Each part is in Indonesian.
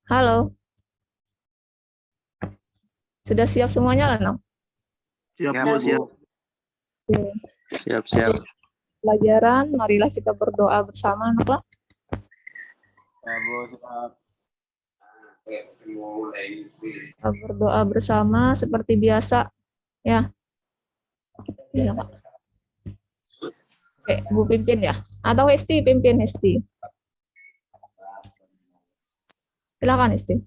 Halo, sudah siap semuanya lah, Nam? Siap, Ya, Bu, Bu. siap. Oke. Siap-siap. Pelajaran, marilah kita berdoa bersama, anak lah. Ya, Bu, siap. Kita berdoa bersama seperti biasa, ya. Iya, Pak. Oke, Bu pimpin ya. Atau Hesti pimpin, Hesti. Silakan, Hesti.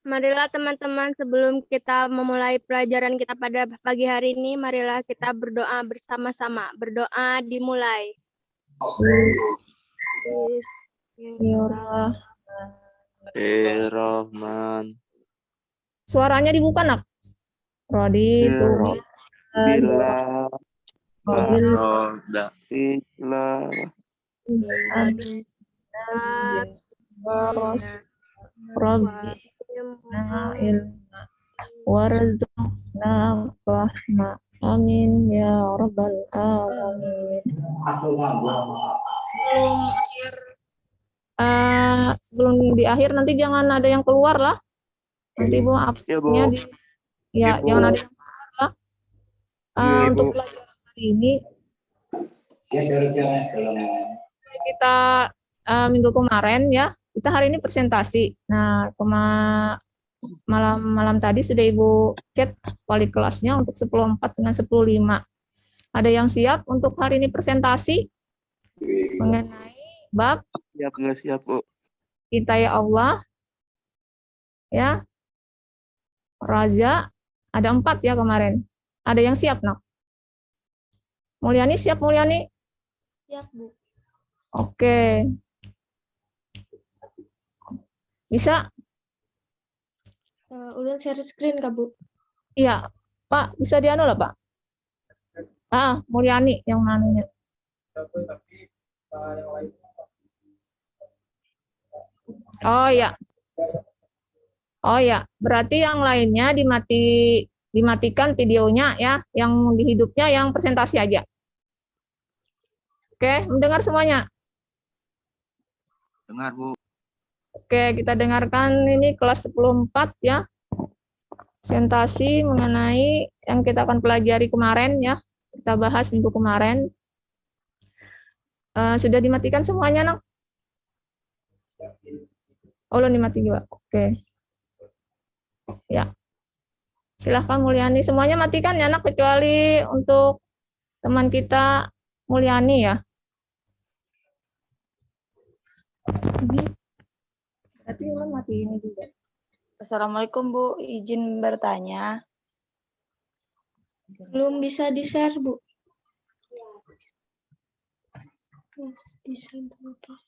Marilah teman-teman, sebelum kita memulai pelajaran kita pada pagi hari ini, marilah kita berdoa bersama-sama. Berdoa dimulai. Rahman. Suaranya dibuka, nak. Rodi itu. Bila. Robil. Roda. Bila. Robi. Ilma. Warzuqna fahma. Amin ya rabbal alamin. Sebelum di akhir nanti jangan ada yang keluar lah. Nanti Bu absennya di ya, jangan ada yang keluar lah. Untuk pelajaran hari ini kita minggu kemarin ya, kita hari ini presentasi. Nah, malam tadi sudah Ibu chat wali kelasnya untuk 10.4 dengan 10.5. Ada yang siap untuk hari ini presentasi mengenai bab Siap, nggak siap, Bu? Kita ya Allah, ya, Raja, ada 4 ya kemarin. Ada yang siap, nak? Mulyani siap, Mulyani? Siap, Bu. Oke. Bisa? Udah share screen, Kak, Bu? Iya, Pak, bisa dianu lah, Pak. Mulyani yang manunya. Oh ya. Oh ya, berarti yang lainnya dimatikan videonya ya, yang di hidupnya yang presentasi aja. Oke, mendengar semuanya? Dengar, Bu. Oke, kita dengarkan ini kelas 10.4 ya. Presentasi mengenai yang kita akan pelajari kemarin ya. Kita bahas minggu kemarin. Sudah dimatikan semuanya, nak? Oh, belum dimatikan juga. Oke. Ya. Silahkan Mulyani. Semuanya matikan ya, nak, kecuali untuk teman kita Mulyani ya. Berarti mati ini juga. Assalamualaikum Bu, izin bertanya. Belum bisa di-share, Bu. Di-share dulu, Pak.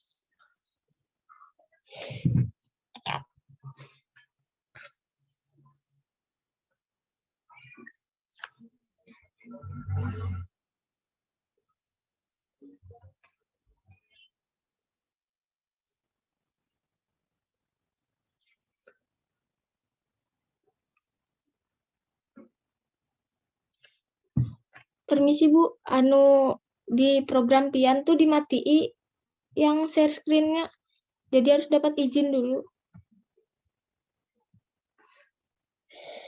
Permisi, Bu. Di program Pian tuh dimatiin yang share screen-nya. Jadi harus dapat izin dulu.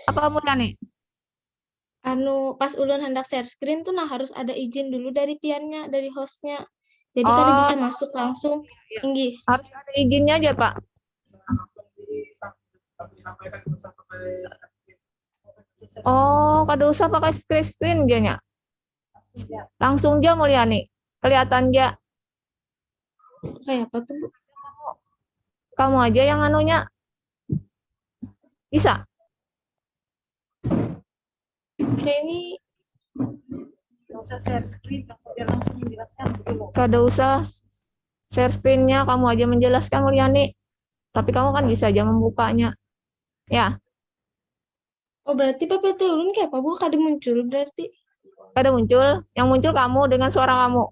Apa Mulyani? Pas ulun hendak share screen tuh harus ada izin dulu dari Piannya, dari hostnya. Jadi kada bisa masuk langsung. Tinggi. Harus ada izinnya aja, Pak. Oh, kada usah pakai screen dianya. Langsung aja Mulyani. Kelihatan aja. Kayak apa tuh, Bu? Kamu aja yang anunya. Bisa? Kayak ini Kada usah share screen-nya, kamu aja menjelaskan Mulyani. Tapi kamu kan bisa aja membukanya. Ya. Oh, berarti PPT ulun kayak apa, Bu? Kada muncul berarti. Kada muncul. Yang muncul kamu dengan suara kamu.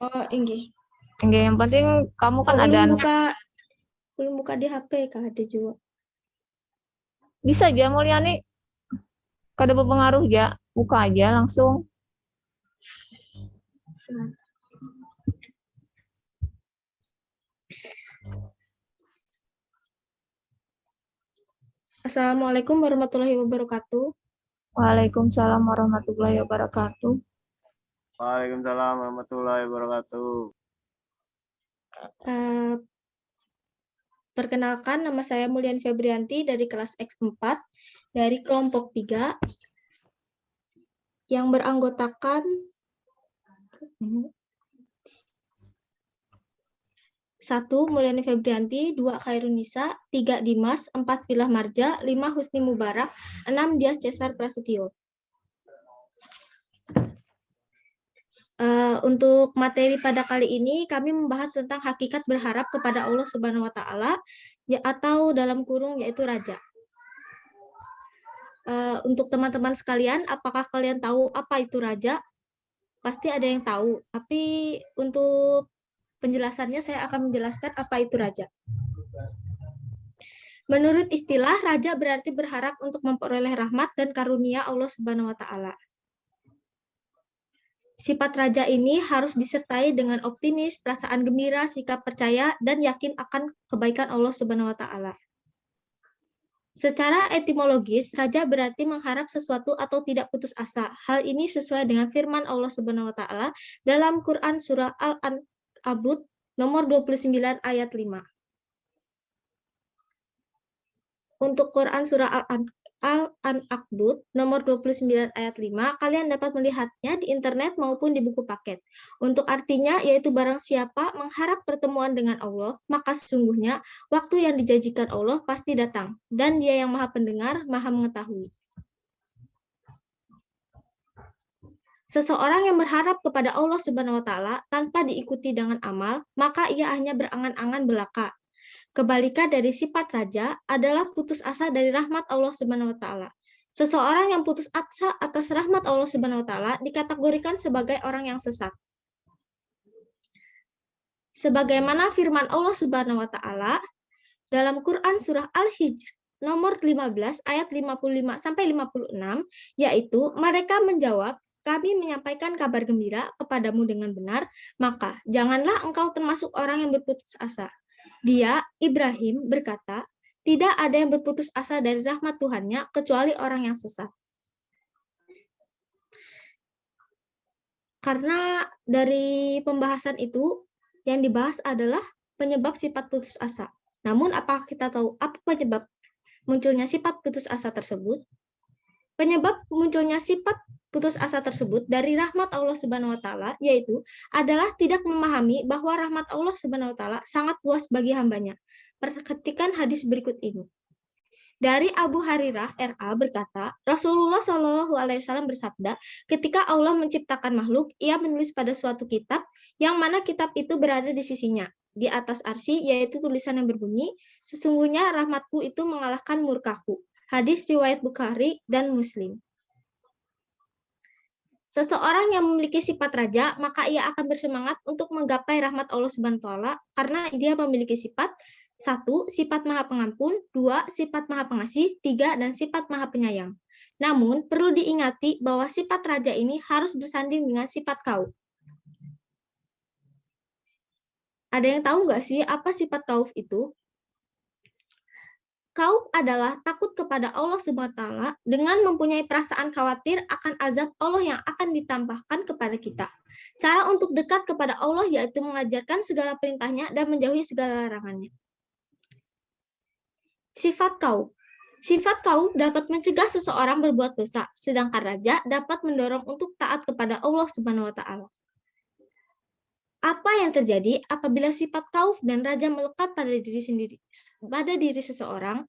Oh, ini. Yang penting kamu kan ada Belum buka di HP, Kak, ada juga. Bisa aja Mulyani. Kada berpengaruh ya. Buka aja langsung. Assalamualaikum warahmatullahi wabarakatuh. Waalaikumsalam warahmatullahi wabarakatuh. Waalaikumsalam warahmatullahi wabarakatuh. Perkenalkan, nama saya Mulyan Febrianti dari kelas X4 dari kelompok 3 yang beranggotakan 1. Mulyani Febrianti, 2. Khairunisa, 3. Dimas, 4. Filah Marja, 5. Husni Mubarak, 6. Dias Cesar Prasetyo. Untuk materi pada kali ini kami membahas tentang hakikat berharap kepada Allah Subhanahu wa taala atau dalam kurung yaitu raja. Untuk teman-teman sekalian, apakah kalian tahu apa itu raja? Pasti ada yang tahu, tapi untuk penjelasannya saya akan menjelaskan apa itu raja. Menurut istilah, raja berarti berharap untuk memperoleh rahmat dan karunia Allah Subhanahu wa taala. Sifat raja ini harus disertai dengan optimis, perasaan gembira, sikap percaya, dan yakin akan kebaikan Allah Subhanahu wa taala. Secara etimologis, raja berarti mengharap sesuatu atau tidak putus asa. Hal ini sesuai dengan firman Allah Subhanahu wa taala dalam Quran surah Al-Ankabut nomor 29 ayat 5. Untuk Quran surah Al-Ankabut nomor 29 ayat 5, kalian dapat melihatnya di internet maupun di buku paket. Untuk artinya, yaitu barang siapa mengharap pertemuan dengan Allah, maka sesungguhnya waktu yang dijanjikan Allah pasti datang, dan Dia yang Maha Pendengar, Maha Mengetahui. Seseorang yang berharap kepada Allah Subhanahu wa taala tanpa diikuti dengan amal, maka ia hanya berangan-angan belaka. Kebalikan dari sifat raja adalah putus asa dari rahmat Allah Subhanahu wa taala. Seseorang yang putus asa atas rahmat Allah Subhanahu wa taala dikategorikan sebagai orang yang sesat. Sebagaimana firman Allah Subhanahu wa taala dalam Quran surah Al-Hijr nomor 15 ayat 55 sampai 56, yaitu mereka menjawab, kami menyampaikan kabar gembira kepadamu dengan benar, maka janganlah engkau termasuk orang yang berputus asa. Dia, Ibrahim, berkata, tidak ada yang berputus asa dari rahmat Tuhannya kecuali orang yang sesat. Karena dari pembahasan itu, yang dibahas adalah penyebab sifat putus asa. Namun, apakah kita tahu apa penyebab munculnya sifat putus asa tersebut? Penyebab munculnya sifat putus asa tersebut dari rahmat Allah Subhanahu wa taala yaitu adalah tidak memahami bahwa rahmat Allah Subhanahu wa taala sangat luas bagi hambanya. Perhatikan hadis berikut ini. Dari Abu Hurairah RA berkata, Rasulullah Shallallahu alaihi wasallam bersabda, ketika Allah menciptakan makhluk, Ia menulis pada suatu kitab yang mana kitab itu berada di sisinya. Di atas arsy yaitu tulisan yang berbunyi, sesungguhnya rahmatku itu mengalahkan murkaku. Hadis riwayat Bukhari dan Muslim. Seseorang yang memiliki sifat raja, maka ia akan bersemangat untuk menggapai rahmat Allah Subhanahu wa taala karena dia memiliki sifat 1. Sifat Maha Pengampun, 2. Sifat Maha Pengasih, 3. Dan sifat Maha Penyayang. Namun, perlu diingati bahwa sifat raja ini harus bersanding dengan sifat kauf. Ada yang tahu nggak sih apa sifat kauf itu? Kauf adalah takut kepada Allah Subhanahu wa taala dengan mempunyai perasaan khawatir akan azab Allah yang akan ditampakkan kepada kita. Cara untuk dekat kepada Allah yaitu mengajarkan segala perintahnya dan menjauhi segala larangannya. Sifat kauf. Sifat kauf dapat mencegah seseorang berbuat dosa, sedangkan raja dapat mendorong untuk taat kepada Allah Subhanahu wa taala. Apa yang terjadi apabila sifat kauf dan raja melekat pada diri seseorang?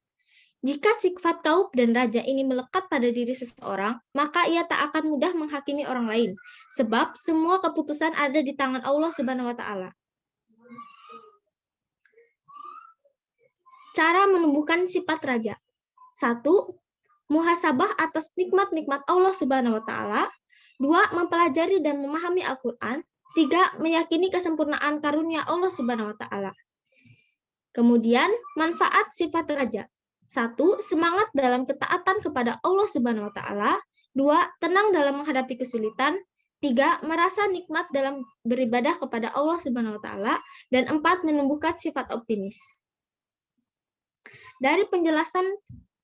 Jika sifat kauf dan raja ini melekat pada diri seseorang, maka ia tak akan mudah menghakimi orang lain, sebab semua keputusan ada di tangan Allah Subhanahu wa taala. Cara menumbuhkan sifat raja. 1. Muhasabah atas nikmat-nikmat Allah Subhanahu wa taala. 2. Mempelajari dan memahami Al-Qur'an. 3. Meyakini kesempurnaan karunia Allah Subhanahu wa taala. Kemudian, manfaat sifat raja. 1. Semangat dalam ketaatan kepada Allah Subhanahu wa taala. 2. Tenang dalam menghadapi kesulitan. 3. Merasa nikmat dalam beribadah kepada Allah Subhanahu wa taala. Dan 4. Menumbuhkan sifat optimis. Dari penjelasan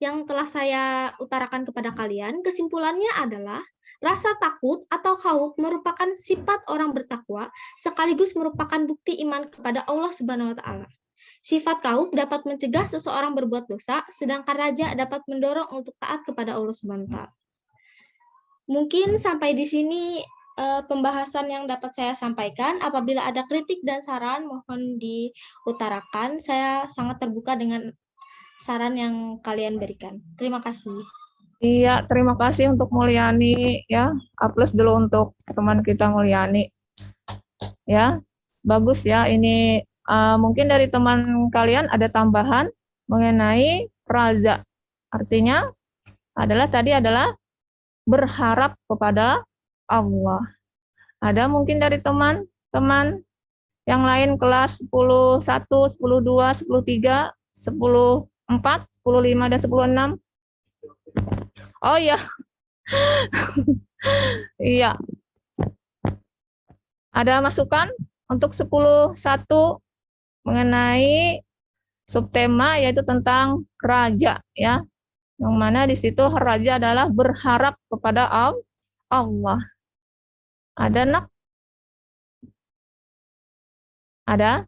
yang telah saya utarakan kepada kalian, kesimpulannya adalah rasa takut atau khauf merupakan sifat orang bertakwa sekaligus merupakan bukti iman kepada Allah Subhanahu wa taala. Sifat khauf dapat mencegah seseorang berbuat dosa, sedangkan raja dapat mendorong untuk taat kepada Allah Subhanahu wa taala. Mungkin sampai di sini pembahasan yang dapat saya sampaikan. Apabila ada kritik dan saran, mohon diutarakan. Saya sangat terbuka dengan saran yang kalian berikan. Terima kasih. Iya, terima kasih untuk Mulyani ya. Aplaus dulu untuk teman kita Mulyani. Ya, bagus ya. Ini mungkin dari teman kalian ada tambahan mengenai raja. Artinya tadi adalah berharap kepada Allah. Ada mungkin dari teman-teman yang lain kelas 10, 1, 10, 2, 10, 3, 10, 4, 10, 5, dan 10, 6. Oh iya. Iya. Ada masukan untuk 10.1 mengenai subtema yaitu tentang raja ya. Yang mana di situ raja adalah berharap kepada Allah. Ada nak? Ada?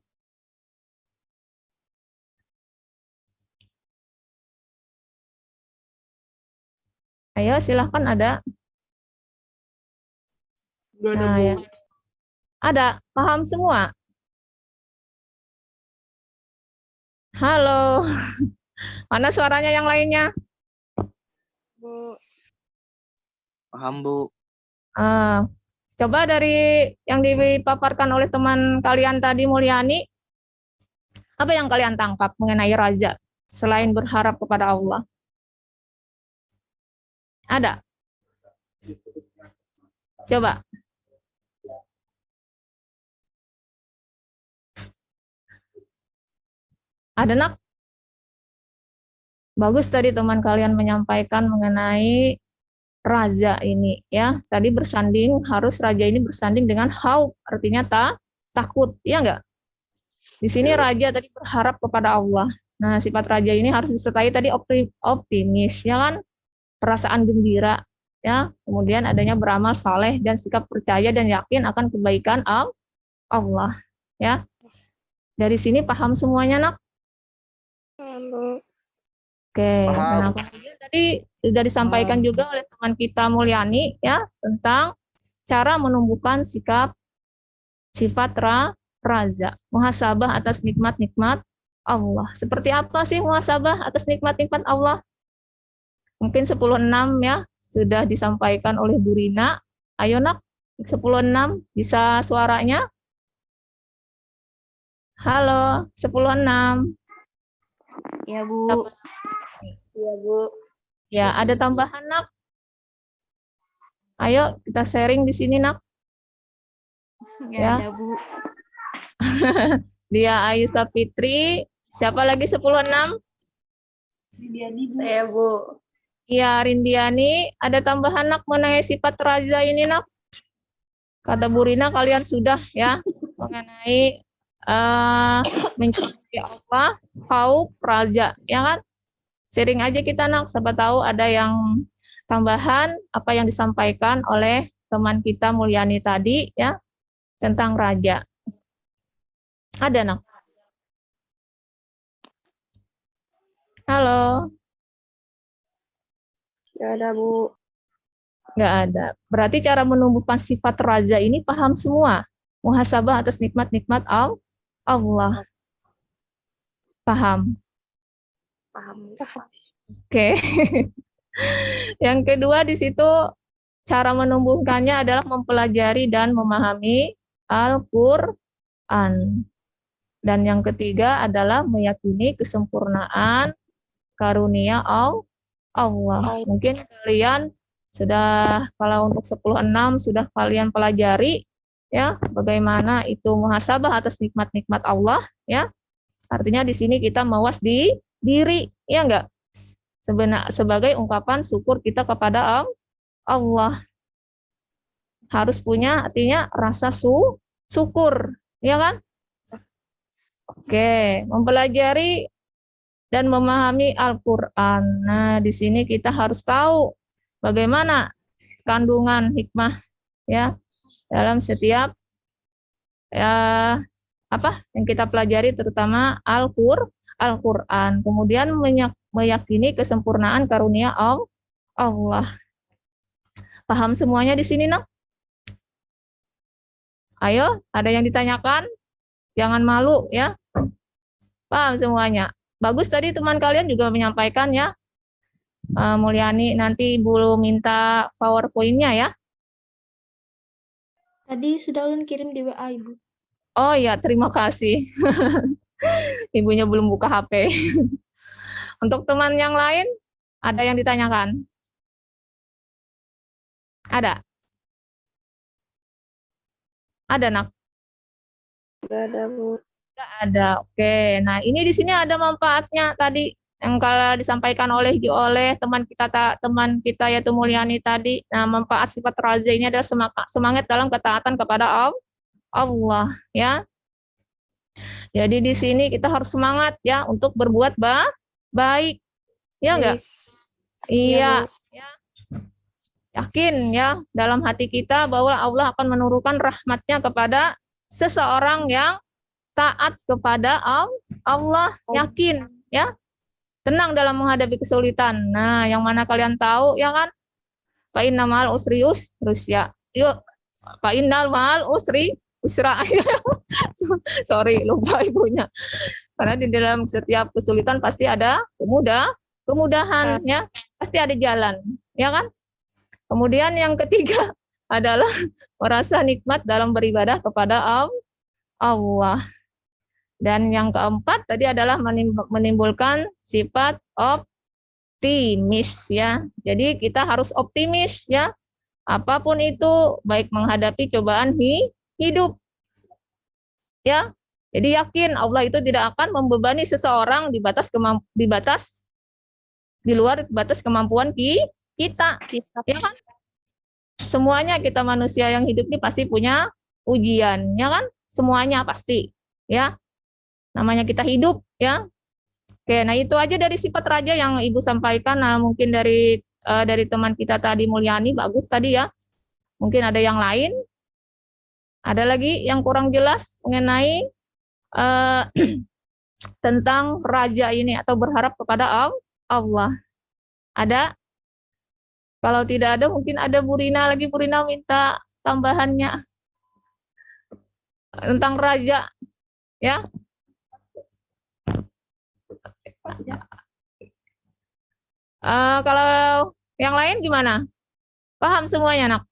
Ayo silahkan ada. Nah, ya. Ada, paham semua? Halo. Mana suaranya yang lainnya? Bu. Paham, Bu. Coba dari yang dipaparkan oleh teman kalian tadi, Mulyani, apa yang kalian tangkap mengenai raja selain berharap kepada Allah? Ada? Coba. Ada nak? Bagus tadi teman kalian menyampaikan mengenai raja ini ya. Tadi harus raja ini bersanding dengan khauf, artinya takut, ya enggak? Di sini raja tadi berharap kepada Allah. Nah, sifat raja ini harus disertai tadi optimis, ya kan? Perasaan gembira, ya. Kemudian adanya beramal saleh dan sikap percaya dan yakin akan kebaikan Allah, ya. Dari sini paham semuanya, nak? Oke, nah kemudian tadi sudah disampaikan juga oleh teman kita Mulyani ya tentang cara menumbuhkan sifat raja, muhasabah atas nikmat-nikmat Allah. Seperti apa sih muhasabah atas nikmat-nikmat Allah? Mungkin 10.6 ya sudah disampaikan oleh Bu Rina. Ayo nak, 10.6 bisa suaranya? Halo, 10.6. Ya, Bu. Iya, Bu. Ya, ada tambahan, nak? Ayo, kita sharing di sini, nak. Ya, ada, Bu. Dia Ayusa Fitri. Siapa lagi 10.6? Saya, Bu. Iya, Rindiani. Ada tambahan, nak, mengenai sifat raja ini, nak? Kata Bu Rina, kalian sudah ya mengenai mencintai Allah, khauf, raja, ya kan? Sharing aja kita, nak. Siapa tahu ada yang tambahan apa yang disampaikan oleh teman kita Mulyani tadi ya tentang raja. Ada, nak? Halo. Nggak ada, Bu. Nggak ada. Berarti cara menumbuhkan sifat raja ini paham semua. Muhasabah atas nikmat-nikmat Allah. Paham? Paham. Oke. Yang kedua di situ cara menumbuhkannya adalah mempelajari dan memahami Al-Qur'an. Dan yang ketiga adalah meyakini kesempurnaan karunia Allah. Mungkin kalian sudah, kalau untuk 10.6 sudah kalian pelajari ya bagaimana itu muhasabah atas nikmat-nikmat Allah ya. Artinya di sini kita mawas di diri ya enggak? Sebagai ungkapan syukur kita kepada Allah. Harus punya artinya rasa syukur, ya kan? Oke, mempelajari dan memahami Al-Qur'an. Nah, di sini kita harus tahu bagaimana kandungan hikmah ya dalam setiap ya apa yang kita pelajari, terutama Al-Qur'an. Kemudian meyakini kesempurnaan karunia Allah. Paham semuanya di sini, nak? Ayo, ada yang ditanyakan? Jangan malu ya. Paham semuanya. Bagus tadi teman kalian juga menyampaikan ya. Mulyani, nanti Ibu minta PowerPoint-nya ya. Tadi sudah ulun kirim di WA, Ibu. Oh ya, terima kasih. Ibunya belum buka HP. Untuk teman yang lain, ada yang ditanyakan? Ada? Ada, nak? Nggak ada, Bu. Nggak ada. Oke. Nah, ini di sini ada manfaatnya tadi yang kalau disampaikan oleh teman kita yaitu Mulyani tadi. Nah, manfaat sifat raja ini adalah semangat dalam ketaatan kepada Allah ya. Jadi di sini kita harus semangat ya untuk berbuat baik. Ya enggak? Iya, ya. Yakin ya dalam hati kita bahwa Allah akan menurunkan rahmatnya kepada seseorang yang taat kepada Allah. Yakin ya. Tenang dalam menghadapi kesulitan. Nah, yang mana kalian tahu ya kan? Fa inna ma'al usri yusra. Yuk, fa innal ma'al usri usra. Sorry, lupa ibunya. Karena di dalam setiap kesulitan pasti ada kemudahan ya. Pasti ada jalan, ya kan? Kemudian yang ketiga adalah merasa nikmat dalam beribadah kepada Allah. Dan yang keempat tadi adalah menimbulkan sifat optimis ya. Jadi kita harus optimis ya. Apapun itu, baik menghadapi cobaan hidup. Ya. Jadi yakin Allah itu tidak akan membebani seseorang di luar batas kemampuan kita. Ya kan? Semuanya kita manusia yang hidup ini pasti punya ujian, ya kan? Semuanya pasti, ya. Namanya kita hidup, ya. Oke, nah itu aja dari sifat raja yang Ibu sampaikan. Nah, mungkin dari teman kita tadi Mulyani bagus tadi ya. Mungkin ada yang lain. Ada lagi yang kurang jelas mengenai tentang raja ini atau berharap kepada Allah. Ada? Kalau tidak ada, mungkin ada Bu Rina lagi. Bu Rina minta tambahannya tentang raja, ya. Kalau yang lain gimana? Paham semuanya, nak?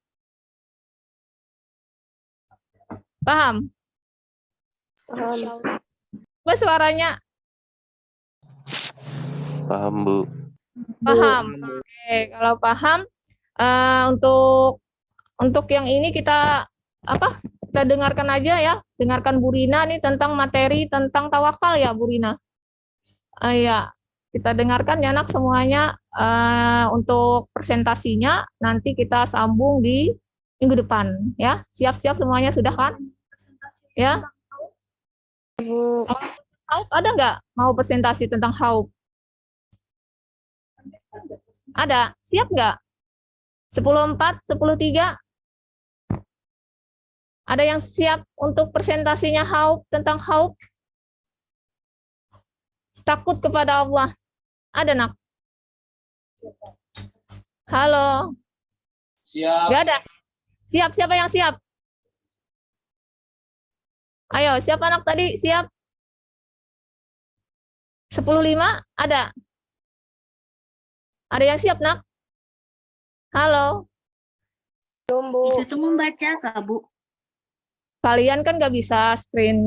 Paham? Coba suaranya. Paham, Bu. Paham. Oke, kalau paham, untuk yang ini kita dengarkan aja ya, dengarkan Bu Rina nih tentang materi tentang tawakal ya, Bu Rina. Ya, kita dengarkan ya, nak, semuanya. Untuk presentasinya nanti kita sambung di minggu depan ya. Siap-siap semuanya sudah kan? Ya. Haub ada nggak mau presentasi tentang haub? Ada? Siap nggak? 10.4, 10.3? Ada yang siap untuk presentasinya haub, tentang haub? Takut kepada Allah. Ada, nak? Halo? Siap. Nggak ada? Siap, siapa yang siap? Ayo, siapa anak tadi? Siap? 10.5? Ada? Ada yang siap, nak? Halo? Itu tuh membaca, Kak, Bu. Kalian kan nggak bisa share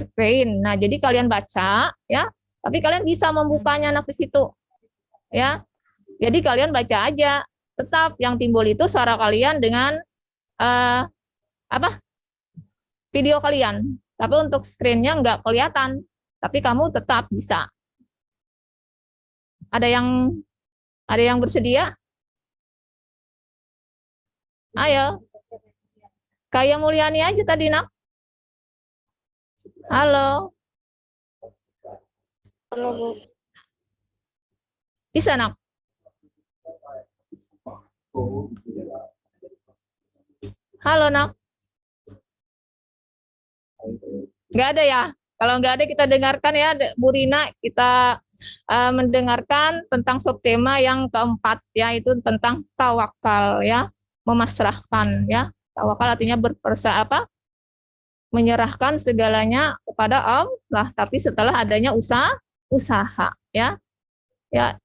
screen. Nah, jadi kalian baca, ya. Tapi kalian bisa membukanya, nak, di situ. Ya. Jadi kalian baca aja. Tetap yang timbul itu suara kalian dengan video kalian. Tapi untuk screen-nya nggak kelihatan. Tapi kamu tetap bisa. Ada yang bersedia? Ayo. Kayak Mulyani aja tadi, nak. Halo. Bisa, Nak? Halo, Nak? Nggak ada ya? Kalau nggak ada, kita dengarkan ya, Bu Rina. Kita mendengarkan tentang subtema yang keempat, yaitu tentang tawakal, ya, memasrahkan, ya. Tawakal artinya menyerahkan segalanya kepada Allah, tapi setelah adanya usaha, ya. Ya,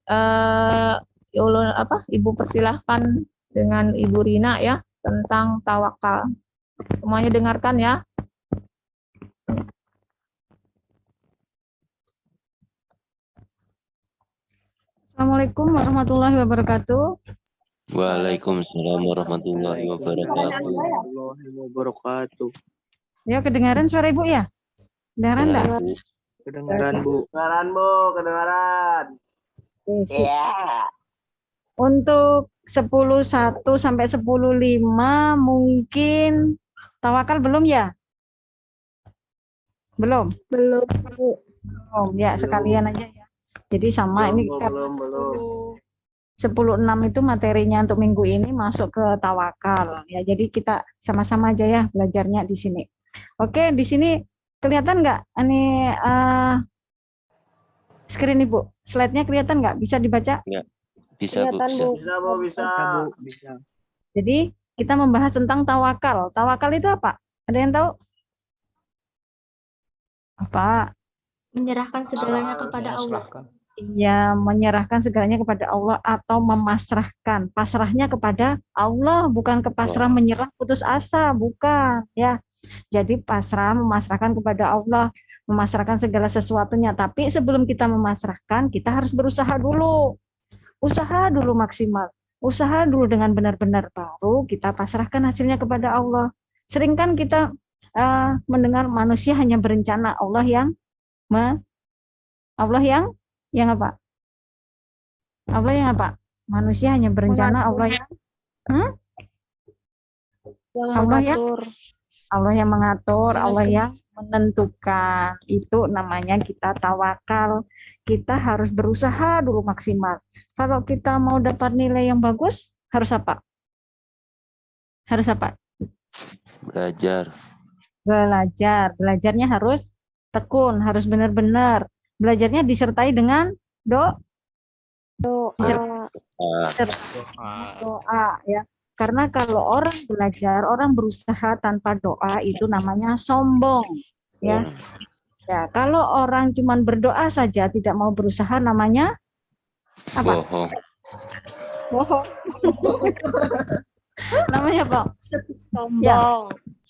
Ibu persilahkan dengan Ibu Rina ya tentang tawakal. Semuanya dengarkan ya. Assalamualaikum warahmatullahi wabarakatuh. Waalaikumsalam warahmatullahi wabarakatuh. Warahmatullahi wabarakatuh. Ya, kedengaran suara Ibu ya? Kedengaran enggak? Kedengaran, Bu. Kedengaran, Bu, kedengaran. Untuk 10.1 sampai 10.5 mungkin tawakal belum ya? Belum. Belum. Ya, sekalian aja ya. Jadi sama ini belum. 10.6 itu materinya untuk minggu ini masuk ke tawakal ya. Jadi kita sama-sama aja ya belajarnya di sini. Oke, di sini kelihatan nggak ini screen Ibu? Slide-nya kelihatan nggak? Bisa dibaca? Ya, bisa, Bu. Bisa. Bisa, Bu, bisa. Bisa. Jadi kita membahas tentang tawakal. Tawakal itu apa? Ada yang tahu? Apa? Menyerahkan segalanya kepada Allah. Ya, menyerahkan segalanya kepada Allah atau memasrahkan. Pasrahnya kepada Allah, bukan ke pasrah menyerah putus asa, bukan ya. Jadi pasrah, memasrahkan kepada Allah, memasrahkan segala sesuatunya. Tapi sebelum kita memasrahkan, kita harus berusaha dulu. Usaha dulu maksimal. Usaha dulu dengan benar-benar, baru kita pasrahkan hasilnya kepada Allah. Sering kan kita mendengar manusia hanya berencana, Allah yang apa? Allah yang apa? Manusia hanya berencana, Allah yang Allah yang mengatur, Allah yang menentukan. Itu namanya kita tawakal. Kita harus berusaha dulu maksimal. Kalau kita mau dapat nilai yang bagus, harus apa? Harus apa? Belajar. Belajarnya harus tekun, harus benar-benar. Belajarnya disertai dengan doa ya. Karena kalau orang belajar, orang berusaha tanpa doa itu namanya sombong ya. Ya, kalau orang cuma berdoa saja tidak mau berusaha namanya apa? Bohong. Namanya apa?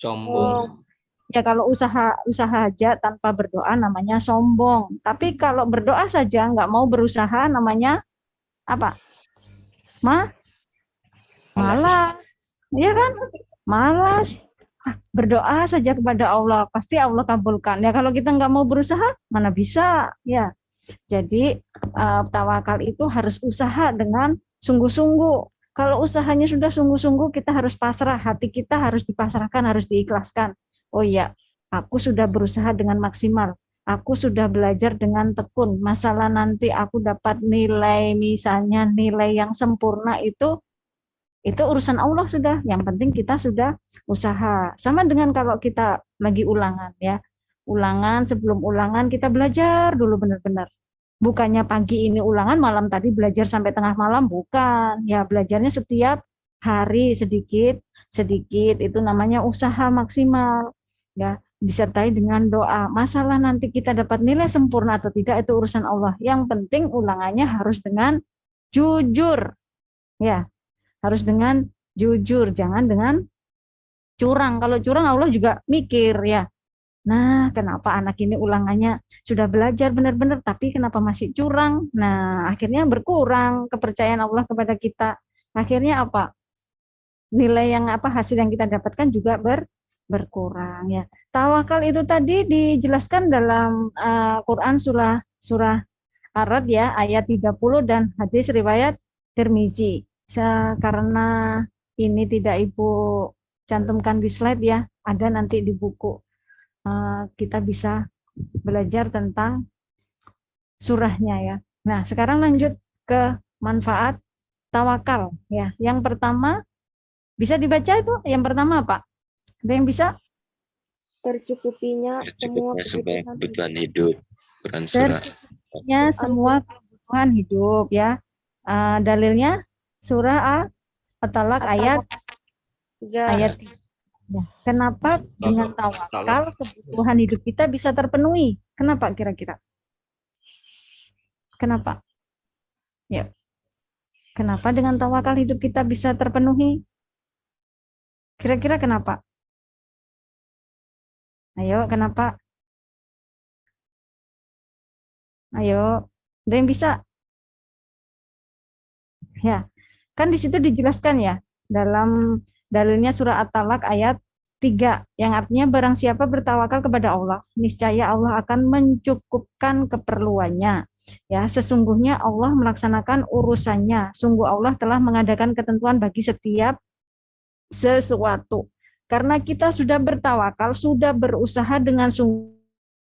Sombong. Ya, kalau usaha aja tanpa berdoa namanya sombong. Tapi kalau berdoa saja nggak mau berusaha namanya apa? Malas. Iya kan? Malas. Berdoa saja kepada Allah, pasti Allah kabulkan. Ya, kalau kita nggak mau berusaha, mana bisa? Ya. Jadi tawakal itu harus usaha dengan sungguh-sungguh. Kalau usahanya sudah sungguh-sungguh, kita harus pasrah. Hati kita harus dipasrahkan, harus diikhlaskan. Oh iya, aku sudah berusaha dengan maksimal. Aku sudah belajar dengan tekun. Masalah nanti aku dapat nilai, misalnya nilai yang sempurna itu urusan Allah sudah. Yang penting kita sudah usaha. Sama dengan kalau kita lagi ulangan ya. Ulangan, sebelum ulangan kita belajar dulu benar-benar. Bukannya pagi ini ulangan, malam tadi belajar sampai tengah malam, bukan. Ya, belajarnya setiap hari sedikit itu namanya usaha maksimal. Ya, disertai dengan doa. Masalah nanti kita dapat nilai sempurna atau tidak itu urusan Allah. Yang penting ulangannya harus dengan jujur. Ya, harus dengan jujur, jangan dengan curang. Kalau curang Allah juga mikir ya. Nah, kenapa anak ini ulangannya sudah belajar benar-benar tapi kenapa masih curang? Nah, akhirnya berkurang kepercayaan Allah kepada kita. Akhirnya apa? Nilai yang hasil yang kita dapatkan juga berkurang ya. Tawakal itu tadi dijelaskan dalam Quran surah Ar-Ra'd ya, ayat 30 dan hadis riwayat Tirmizi. Karena ini tidak Ibu cantumkan di slide ya, ada nanti di buku. Kita bisa belajar tentang surahnya ya. Nah, sekarang lanjut ke manfaat tawakal ya. Yang pertama bisa dibaca itu, yang pertama apa? Ada yang bisa? Tercukupinya semua Sebagai kebutuhan kebutuhan hidup. Quran surah. Tercukupnya semua kebutuhan hidup ya. Dalilnya surah At-Talaq ayat 3. 3. Ya. Kenapa dengan tawakal kebutuhan hidup kita bisa terpenuhi? Kenapa kira-kira? Kenapa? Ya. Kenapa dengan tawakal hidup kita bisa terpenuhi? Kira-kira kenapa? Ayo, kenapa? Ayo, ada yang bisa? Ya, kan di situ dijelaskan ya, dalam dalilnya surah At-Talaq ayat 3, yang artinya barang siapa bertawakal kepada Allah, niscaya Allah akan mencukupkan keperluannya. Ya, sesungguhnya Allah melaksanakan urusannya. Sungguh Allah telah mengadakan ketentuan bagi setiap sesuatu. Karena kita sudah bertawakal, sudah berusaha dengan sungguh